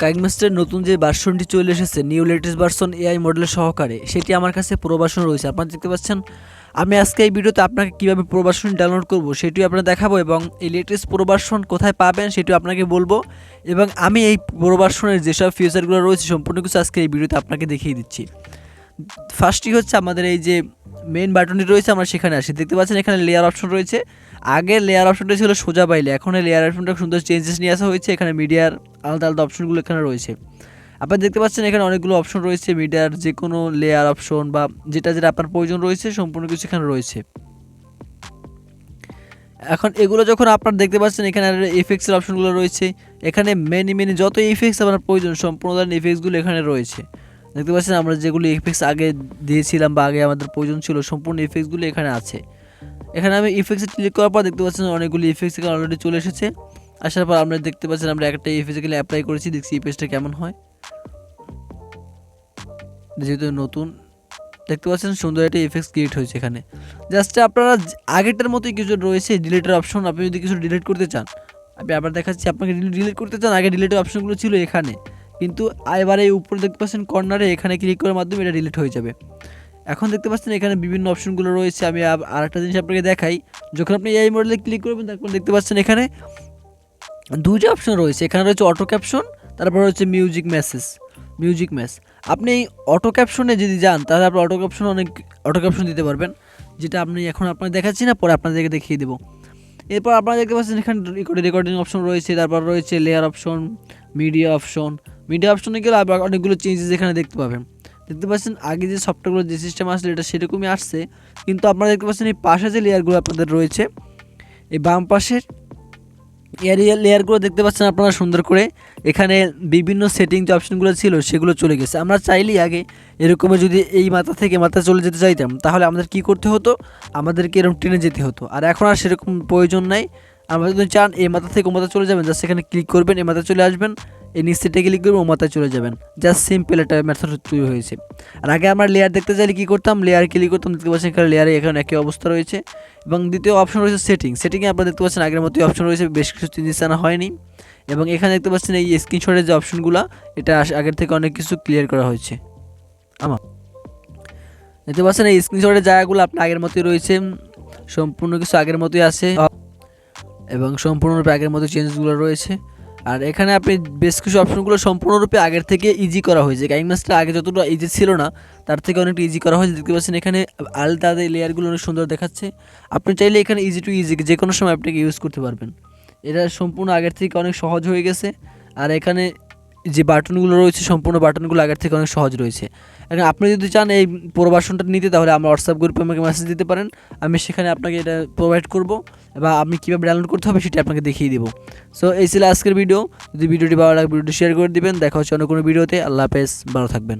কাইগমাস্টারের নতুন যে ভার্সনটি চলে এসেছে নিউ লেটেস্ট ভার্সন এআই মডেলের সহকারে সেটি আমার কাছে প্রো ভার্সন রয়েছে। আপনারা দেখতে পাচ্ছেন। আমি আজকে এই ভিডিওতে আপনাকে কীভাবে প্রো ভার্সন ডাউনলোড করব সেটিও আপনাদের দেখাবো এবং এই লেটেস্ট প্রো ভার্সন কোথায় পাবেন সেটিও আপনাকে বলবো এবং আমি এই প্রো ভার্সনের যেসব ফিচারগুলো রয়েছে সম্পূর্ণ কিছু আজকে এই ভিডিওতে আপনাকে দেখিয়ে দিচ্ছি। ফার্স্টই হচ্ছে আমাদের এই যে মেইন বাটনটি রয়েছে, আমরা সেখানে আসি। দেখতে পাচ্ছেন এখানে লেয়ার অপশন রয়েছে। আগে লেয়ার অপশনটা ছিল সোজা বাইলে, এখন এই লেয়ার অপশনটা সুন্দর চেঞ্জেস নিয়ে আসা হয়েছে। এখানে মিডিয়ার আলাদা আলাদা অপশনগুলো এখানে রয়েছে। আপনারা দেখতে পাচ্ছেন এখানে অনেকগুলো অপশন রয়েছে, মিডিয়ার যে কোনো লেয়ার অপশন বা যেটা যেটা আপনার প্রয়োজন রয়েছে সম্পূর্ণ কিছু এখানে রয়েছে। এখন এগুলো যখন আপনারা দেখতে পাচ্ছেন এখানে এফেক্টসের অপশনগুলো রয়েছে। এখানে মেনি যত এফেক্টস আপনার প্রয়োজন সম্পূর্ণ ধরনের এফেক্টসগুলো এখানে রয়েছে। দেখতে পাচ্ছেন আমরা যেগুলো এফেক্টস আগে দিয়েছিলাম বা আগে আমাদের প্রয়োজন ছিল সম্পূর্ণ এফেক্টসগুলো এখানে আছে। এখানে আমি ইফেক্টসে ক্লিক করার পর দেখতে পাচ্ছেন অনেকগুলি ইফেক্টস এখানে অলরেডি চলে এসেছে। আসার পর আমরা দেখতে পাচ্ছেন আমরা একটা ইফেক্টস এখানে অ্যাপ্লাই করেছি, দেখছি ইফেক্টসটা কেমন হয়। যেহেতু নতুন দেখতে পাচ্ছেন সুন্দর একটা ইফেক্টস ক্রিয়েট হয়েছে এখানে। জাস্ট আপনারা আগেরটার মতোই কিছু রয়েছে ডিলিটের অপশন। আপনি যদি কিছু ডিলিট করতে চান, আমি আবার দেখাচ্ছি, আপনাকে ডিলিট করতে চান আগে ডিলিটের অপশনগুলো ছিল এখানে, কিন্তু এবারে এই উপরে দেখতে পাচ্ছেন কর্নারে এখানে ক্লিক করার মাধ্যমে এটা ডিলিট হয়ে যাবে। এখন দেখতে পাচ্ছেন এখানে বিভিন্ন অপশনগুলো রয়েছে। আমি আরেকটা জিনিস আপনাকে দেখাই, যখন আপনি এই মডেলে ক্লিক করবেন তখন দেখতে পাচ্ছেন এখানে দুইটা অপশন রয়েছে। এখানে রয়েছে অটো ক্যাপশন, তারপর হচ্ছে মিউজিক ম্যাচ। আপনি এই অটো ক্যাপশনে যদি যান তাহলে আপনি অটো ক্যাপশন দিতে পারবেন, যেটা আপনি এখন আপনাকে দেখাচ্ছি না, পরে আপনাদেরকে দেখিয়ে দেবো। এরপর আপনারা দেখতে পাচ্ছেন এখানে রেকর্ডিং অপশন রয়েছে, তারপর রয়েছে লেয়ার অপশন, মিডিয়া অপশনে গেলে আবার অনেকগুলো চেঞ্জেস এখানে দেখতে পাবেন। দেখতে পাচ্ছেন আগে যে সফটওয়্যারগুলো যে সিস্টেম আসলে এটা সেরকমই আসছে, কিন্তু আপনারা দেখতে পাচ্ছেন এই পাশে যে লেয়ারগুলো আপনাদের রয়েছে, এই বাম পাশের লেয়ারগুলো দেখতে পাচ্ছেন আপনারা সুন্দর করে এখানে বিভিন্ন সেটিং যে অপশনগুলো ছিল সেগুলো চলে গেছে। আমরা চাইলেই আগে এরকমই যদি এই মাথা থেকে মাথা চলে যেতে চাইতাম তাহলে আমাদের কি করতে হতো, আমাদেরকে এরকম ট্রেনে যেতে হতো। আর এখন আর সেরকম প্রয়োজন নাই। আমরা যদি চান এই মাথা থেকে ও মাথা চলে যাবেন, জাস্ট এখানে ক্লিক করবেন, এই মাথায় চলে আসবেন, এই নিচ থেকে ক্লিক করবেন, ও মাথায় চলে যাবেন। জাস্ট সিম্পল একটা মেথড তৈরি হয়েছে। আর আগে আমরা লেয়ার দেখতে চাইলে কী করতাম, লেয়ার ক্লিক করতাম, দেখতে পাচ্ছেন এখানে লেয়ারে এখানে একই অবস্থা রয়েছে। এবং দ্বিতীয় অপশন রয়েছে সেটিংয়ে আপনারা দেখতে পাচ্ছেন আগের মতোই অপশন রয়েছে, বেশ কিছু চেঞ্জেস আনা হয়নি। এবং এখানে দেখতে পাচ্ছেন এই স্ক্রিনশটের যে অপশনগুলো এটা আগের থেকে অনেক কিছু ক্লিয়ার করা হয়েছে। দেখতে পাচ্ছেন এই স্ক্রিনশটের জায়গাগুলো আপনার আগের মতোই রয়েছে, সম্পূর্ণ কিছু আগের মতোই আছে এবং সম্পূর্ণরূপে আগের মতো চেঞ্জগুলো রয়েছে। আর এখানে আপনি বেশ কিছু অপশনগুলো সম্পূর্ণরূপে আগের থেকে ইজি করা হয়েছে। কাইগমাস্টার আগে যতটা ইজি ছিল না তার থেকে অনেকটা ইজি করা হয়েছে। দেখতে পাচ্ছেন এখানে আলাদা লেয়ারগুলো অনেক সুন্দর দেখাচ্ছে। আপনি চাইলে এখানে ইজি টু ইজি যে কোনো সময় আপনাকে ইউজ করতে পারবেন। এটা সম্পূর্ণ আগের থেকে অনেক সহজ হয়ে গেছে। আর এখানে যে বাটনগুলো রয়েছে সম্পূর্ণ বাটনগুলো আগের থেকে অনেক সহজ রয়েছে। এখন আপনি যদি চান এই পুরো ভার্সনটা নিতে তাহলে আমার হোয়াটসঅ্যাপ গ্রুপে আমাকে মেসেজ দিতে পারেন, আমি সেখানে আপনাকে এটা প্রোভাইড করব বা আপনি কীভাবে ডাউনলোড করতে হবে সেটা আপনাকে দেখিয়ে দেবো। সো এই ছিল আজকের ভিডিও। যদি ভিডিওটি ভালো লাগে ভিডিওটি শেয়ার করে দিবেন। দেখা হচ্ছে অন্য কোনো ভিডিওতে। আল্লাহ হাফেজ, ভালো থাকবেন।